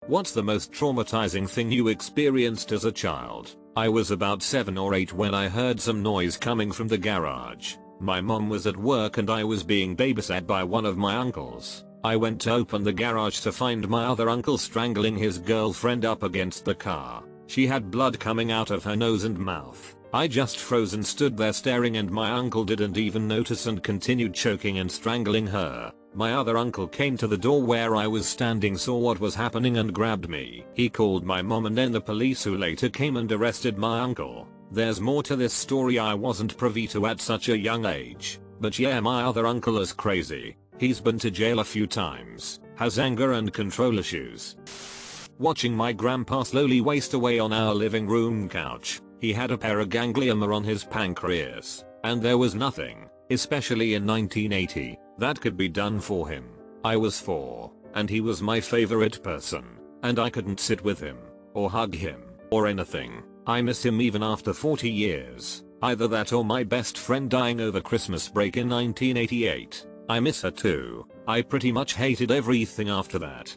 What's the most traumatizing thing you experienced as a child? I was about 7 or 8 when I heard some noise coming from the garage. My mom was at work and I was being babysat by one of my uncles. I went to open the garage to find my other uncle strangling his girlfriend up against the car. She had blood coming out of her nose and mouth. I just froze and stood there staring, and my uncle didn't even notice and continued choking and strangling her. My other uncle came to the door where I was standing, saw what was happening and grabbed me. He called my mom and then the police, who later came and arrested my uncle. There's more to this story I wasn't privy to at such a young age. But yeah, my other uncle is crazy. He's been to jail a few times, has anger and control issues. Watching my grandpa slowly waste away on our living room couch. He had a paraganglioma on his pancreas, and there was nothing, especially in 1980, that could be done for him. I was 4, and he was my favorite person, and I couldn't sit with him, or hug him, or anything. I miss him even after 40 years. Either that or my best friend dying over Christmas break in 1988. I miss her too. I pretty much hated everything after that.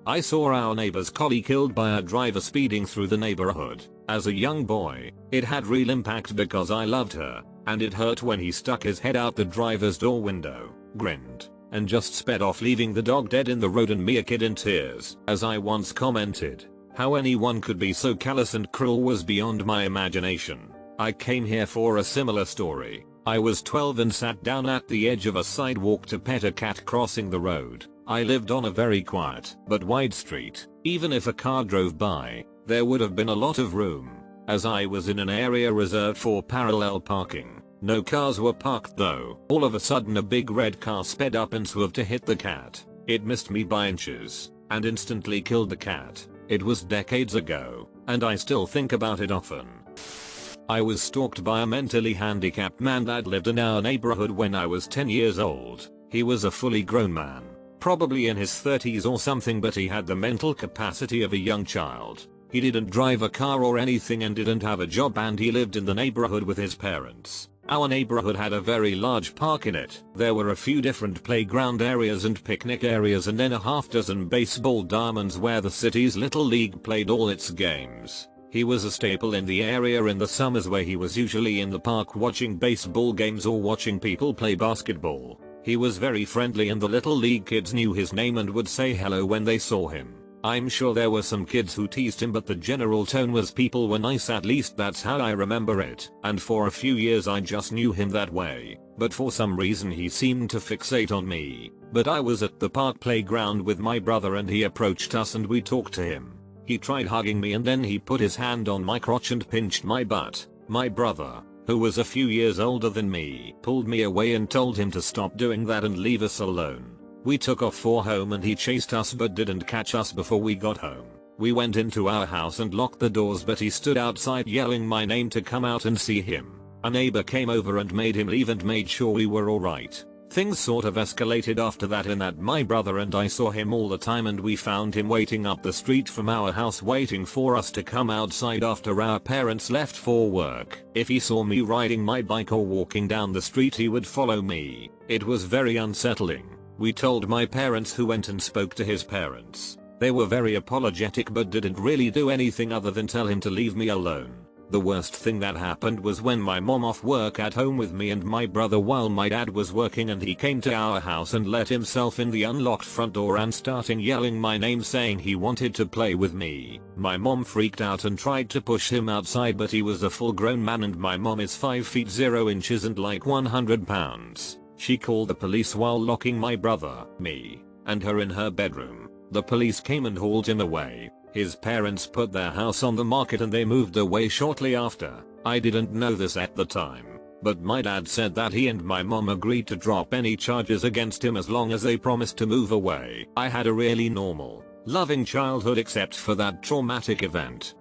I saw our neighbor's collie killed by a driver speeding through the neighborhood. As a young boy, it had real impact because I loved her, and it hurt when he stuck his head out the driver's door window, grinned, and just sped off, leaving the dog dead in the road and me, a kid, in tears. As I once commented, how anyone could be so callous and cruel was beyond my imagination. I came here for a similar story. I was 12 and sat down at the edge of a sidewalk to pet a cat crossing the road. I lived on a very quiet but wide street. Even if a car drove by, there would have been a lot of room, as I was in an area reserved for parallel parking. No cars were parked though. All of a sudden a big red car sped up and swerved to hit the cat. It missed me by inches, and instantly killed the cat. It was decades ago, and I still think about it often. I was stalked by a mentally handicapped man that lived in our neighborhood when I was 10 years old. He was a fully grown man, probably in his 30s or something, but he had the mental capacity of a young child. He didn't drive a car or anything and didn't have a job, and he lived in the neighborhood with his parents. Our neighborhood had a very large park in it. There were a few different playground areas and picnic areas, and then a half dozen baseball diamonds where the city's little league played all its games. He was a staple in the area in the summers, where he was usually in the park watching baseball games or watching people play basketball. He was very friendly and the little league kids knew his name and would say hello when they saw him. I'm sure there were some kids who teased him, but the general tone was people were nice, at least that's how I remember it. And for a few years I just knew him that way, but for some reason he seemed to fixate on me. But I was at the park playground with my brother and he approached us and we talked to him. He tried hugging me and then he put his hand on my crotch and pinched my butt. My brother, who was a few years older than me, pulled me away and told him to stop doing that and leave us alone. We took off for home and he chased us but didn't catch us before we got home. We went into our house and locked the doors, but he stood outside yelling my name to come out and see him. A neighbor came over and made him leave and made sure we were alright. Things sort of escalated after that, in that my brother and I saw him all the time and we found him waiting up the street from our house waiting for us to come outside after our parents left for work. If he saw me riding my bike or walking down the street, he would follow me. It was very unsettling. We told my parents, who went and spoke to his parents. They were very apologetic but didn't really do anything other than tell him to leave me alone. The worst thing that happened was when my mom off work at home with me and my brother while my dad was working, and he came to our house and let himself in the unlocked front door and starting yelling my name saying he wanted to play with me. My mom freaked out and tried to push him outside, but he was a full grown man and my mom is 5 feet 0 inches and like 100 pounds. She called the police while locking my brother, me, and her in her bedroom. The police came and hauled him away. His parents put their house on the market and they moved away shortly after. I didn't know this at the time, but my dad said that he and my mom agreed to drop any charges against him as long as they promised to move away. I had a really normal, loving childhood except for that traumatic event.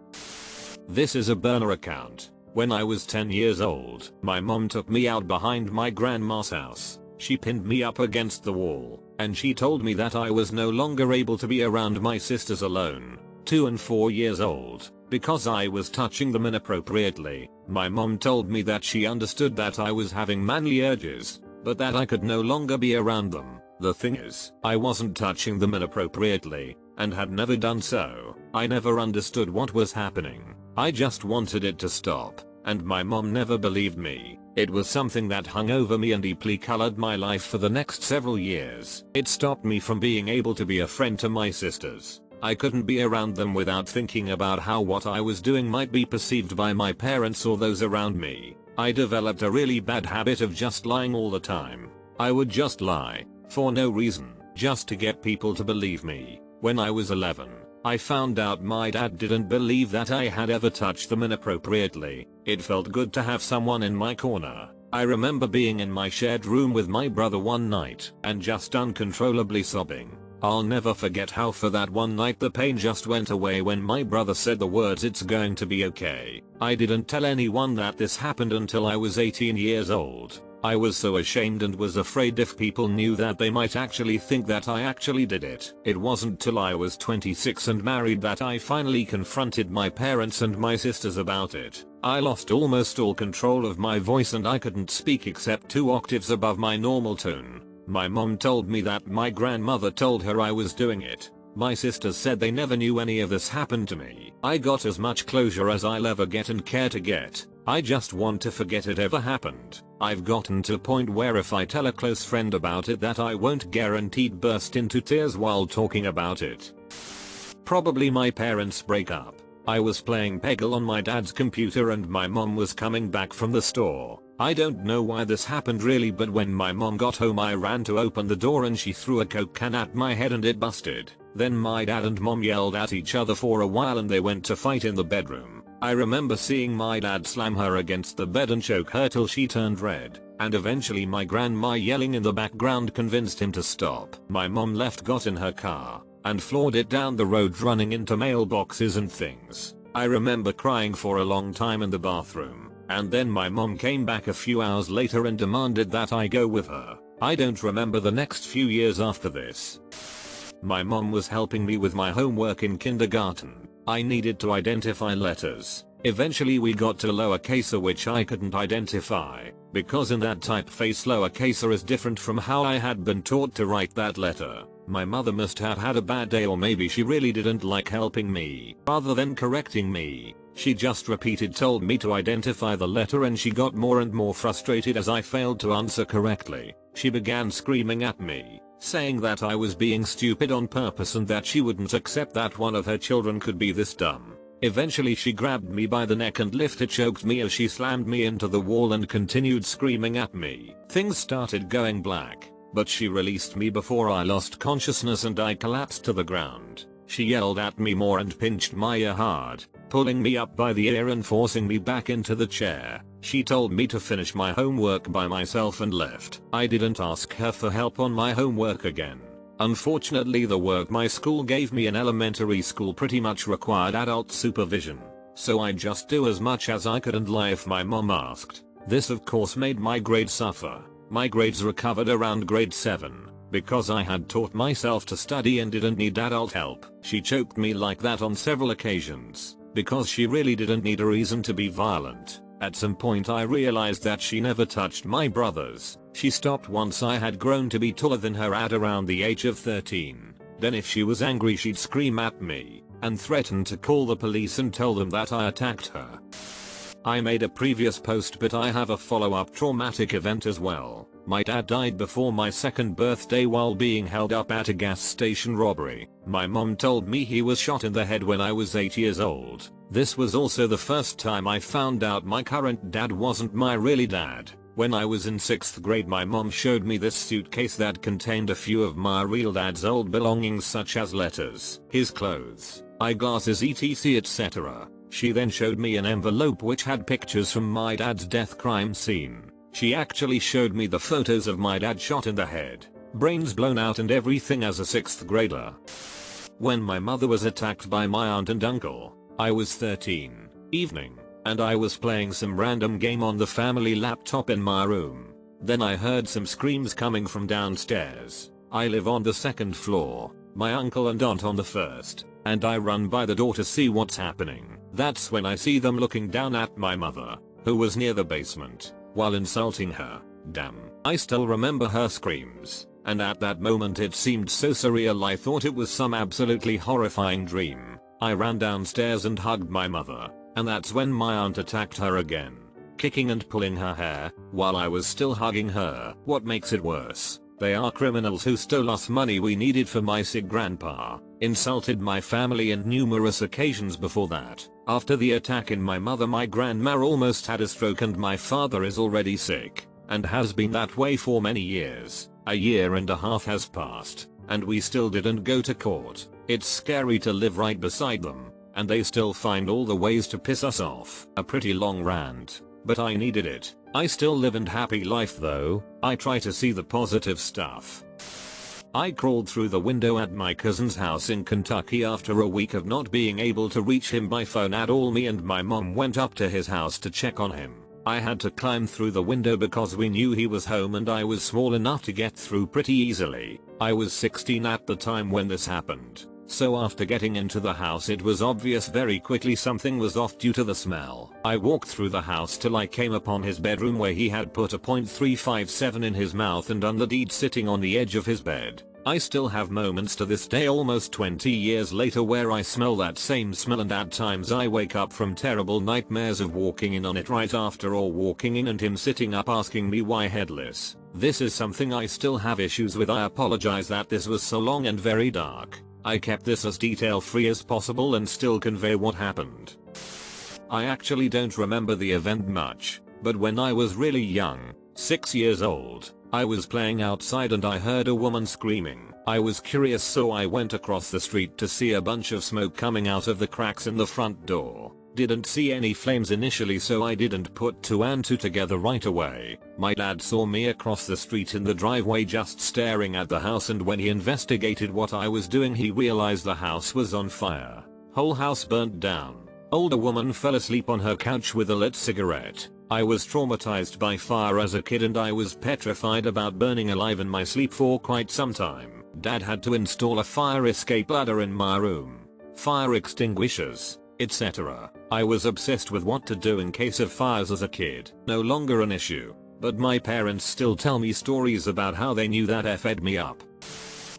This is a burner account. When I was 10 years old, my mom took me out behind my grandma's house. She pinned me up against the wall, and she told me that I was no longer able to be around my sisters alone, 2 and 4 years old, because I was touching them inappropriately. My mom told me that she understood that I was having manly urges, but that I could no longer be around them. The thing is, I wasn't touching them inappropriately. and had never done so. I never understood what was happening. I just wanted it to stop, and my mom never believed me. It was something that hung over me and deeply colored my life for the next several years. It stopped me from being able to be a friend to my sisters. I couldn't be around them without thinking about how what I was doing might be perceived by my parents or those around me. I developed a really bad habit of just lying all the time. I would just lie, for no reason, just to get people to believe me. When I was 11, I found out my dad didn't believe that I had ever touched them inappropriately. It felt good to have someone in my corner. I remember being in my shared room with my brother one night and just uncontrollably sobbing. I'll never forget how for that one night the pain just went away when my brother said the words, "It's going to be okay." I didn't tell anyone that this happened until I was 18 years old. I was so ashamed and was afraid if people knew that they might actually think that I actually did it. It wasn't till I was 26 and married that I finally confronted my parents and my sisters about it. I lost almost all control of my voice and I couldn't speak except 2 octaves above my normal tone. My mom told me that my grandmother told her I was doing it. My sisters said they never knew any of this happened to me. I got as much closure as I'll ever get and care to get. I just want to forget it ever happened. I've gotten to a point where if I tell a close friend about it that I won't guaranteed burst into tears while talking about it. Probably my parents break up. I was playing Peggle on my dad's computer and my mom was coming back from the store. I don't know why this happened really, but when my mom got home I ran to open the door and she threw a Coke can at my head and it busted. Then my dad and mom yelled at each other for a while and they went to fight in the bedroom. I remember seeing my dad slam her against the bed and choke her till she turned red, and eventually my grandma yelling in the background convinced him to stop. My mom left, got in her car, and floored it down the road running into mailboxes and things. I remember crying for a long time in the bathroom, and then my mom came back a few hours later and demanded that I go with her. I don't remember the next few years after this. My mom was helping me with my homework in kindergarten. I needed to identify letters. Eventually we got to lowercase, which I couldn't identify, because in that typeface lowercase is different from how I had been taught to write that letter. My mother must have had a bad day, or maybe she really didn't like helping me. Rather than correcting me, she just told me to identify the letter, and she got more and more frustrated as I failed to answer correctly. She began screaming at me, saying that I was being stupid on purpose and that she wouldn't accept that one of her children could be this dumb. Eventually she grabbed me by the neck and choked me as she slammed me into the wall and continued screaming at me. Things started going black, but she released me before I lost consciousness and I collapsed to the ground. She yelled at me more and pinched my ear hard, pulling me up by the ear and forcing me back into the chair. She told me to finish my homework by myself and left. I didn't ask her for help on my homework again. Unfortunately, the work my school gave me in elementary school pretty much required adult supervision, so I just do as much as I could and lie if my mom asked. This of course made my grades suffer. My grades recovered around grade 7, because I had taught myself to study and didn't need adult help. She choked me like that on several occasions, because she really didn't need a reason to be violent. At some point I realized that she never touched my brothers. She stopped once I had grown to be taller than her at around the age of 13. Then if she was angry she'd scream at me, and threaten to call the police and tell them that I attacked her. I made a previous post, but I have a follow-up traumatic event as well. My dad died before my 2nd birthday while being held up at a gas station robbery. My mom told me he was shot in the head when I was 8 years old. This was also the first time I found out my current dad wasn't my really dad. When I was in 6th grade, my mom showed me this suitcase that contained a few of my real dad's old belongings, such as letters, his clothes, eyeglasses, etc, etc. She then showed me an envelope which had pictures from my dad's death crime scene. She actually showed me the photos of my dad shot in the head, brains blown out and everything as a 6th grader. When my mother was attacked by my aunt and uncle, I was 13, evening, and I was playing some random game on the family laptop in my room. Then I heard some screams coming from downstairs. I live on the 2nd floor, my uncle and aunt on the 1st, and I run by the door to see what's happening. That's when I see them looking down at my mother, who was near the basement, while insulting her. Damn. I still remember her screams. and at that moment it seemed so surreal I thought it was some absolutely horrifying dream. I ran downstairs and hugged my mother, and that's when my aunt attacked her again, kicking and pulling her hair, while I was still hugging her. What makes it worse, they are criminals who stole us money we needed for my sick grandpa, insulted my family on numerous occasions before that. After the attack in my mother, my grandma almost had a stroke and my father is already sick, and has been that way for many years. A year and a half has passed, and we still didn't go to court. It's scary to live right beside them, and they still find all the ways to piss us off. A pretty long rant, but I needed it. I still live and happy life though. I try to see the positive stuff. I crawled through the window at my cousin's house in Kentucky after a week of not being able to reach him by phone at all. Me and my mom went up to his house to check on him. I had to climb through the window because we knew he was home and I was small enough to get through pretty easily. I was 16 at the time when this happened, so after getting into the house it was obvious very quickly something was off due to the smell. I walked through the house till I came upon his bedroom where he had put a .357 in his mouth and underdeed sitting on the edge of his bed. I still have moments to this day almost 20 years later where I smell that same smell, and at times I wake up from terrible nightmares of walking in on it right after, or walking in and him sitting up asking me why headless. This is something I still have issues with. I apologize that this was so long and very dark. I kept this as detail free as possible and still convey what happened. I actually don't remember the event much, but when I was really young, 6 years old, I was playing outside and I heard a woman screaming. I was curious, so I went across the street to see a bunch of smoke coming out of the cracks in the front door. Didn't see any flames initially, so I didn't put two and two together right away. My dad saw me across the street in the driveway just staring at the house, and when he investigated what I was doing he realized the house was on fire. Whole house burnt down. Older woman fell asleep on her couch with a lit cigarette. I was traumatized by fire as a kid and I was petrified about burning alive in my sleep for quite some time. Dad had to install a fire escape ladder in my room, fire extinguishers, etc. I was obsessed with what to do in case of fires as a kid. No longer an issue, but my parents still tell me stories about how they knew that effed me up.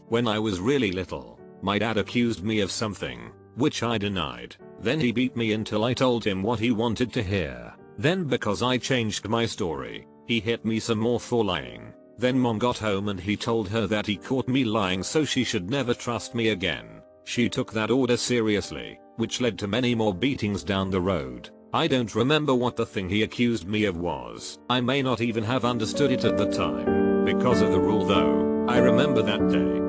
When I was really little, my dad accused me of something, which I denied. Then he beat me until I told him what he wanted to hear. Then because I changed my story, he hit me some more for lying. Then mom got home and he told her that he caught me lying so she should never trust me again. She took that order seriously, which led to many more beatings down the road. I don't remember what the thing he accused me of was. I may not even have understood it at the time. Because of the rule though, I remember that day.